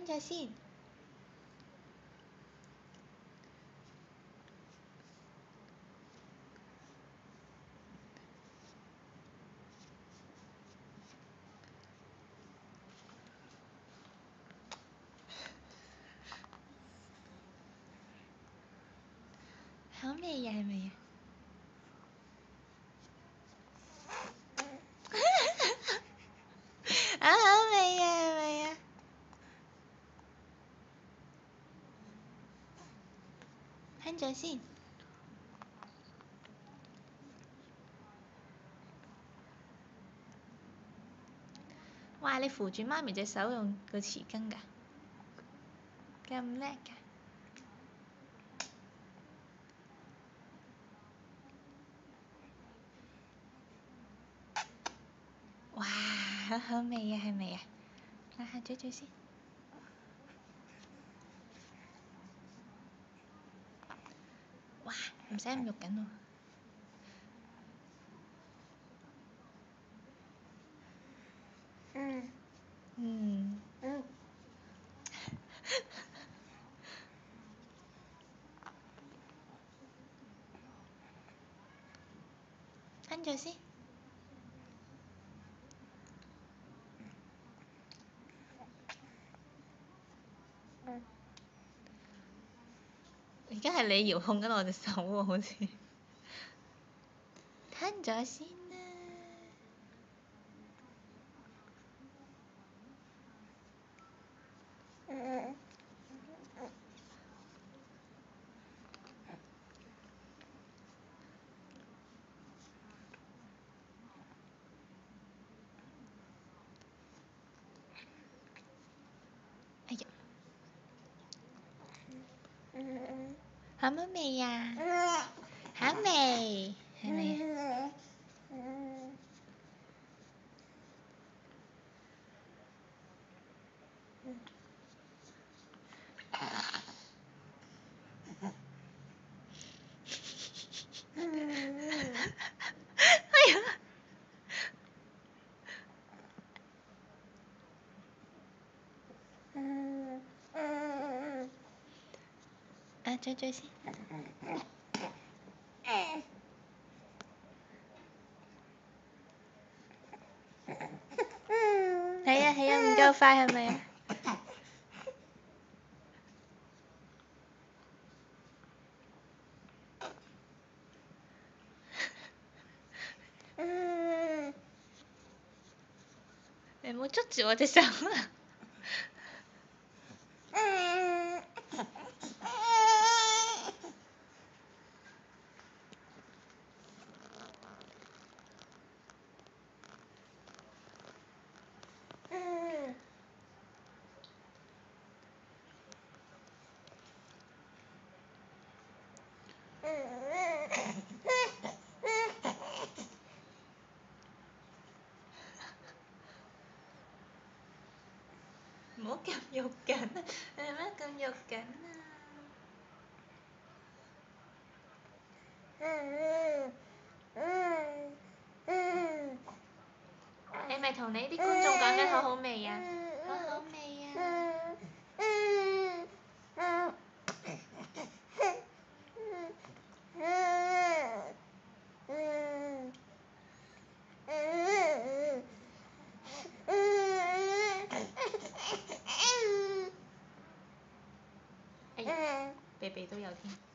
吞咗先。好味呀，係咪呀？啊，好味呀，係咪呀？吞咗先。哇！你扶住媽咪隻手用個匙羹㗎，咁叻㗎！哇！好味呀，係咪呀？咀咀先。哇！唔使咁肉緊喎。吞咗先。而家係你遙控緊我隻手喎，好似。吞咗先啦。哎呀！好冇味呀？好味，係咪呀？哎呀！咀咀先。係啊係啊，唔夠快係咪啊？你唔好捉住我隻手啊！唔好咁肉緊啊！你做乜咁肉緊啊？你咪同你啲觀眾講緊好好味呀？好好味呀！哎呀，鼻鼻都有添。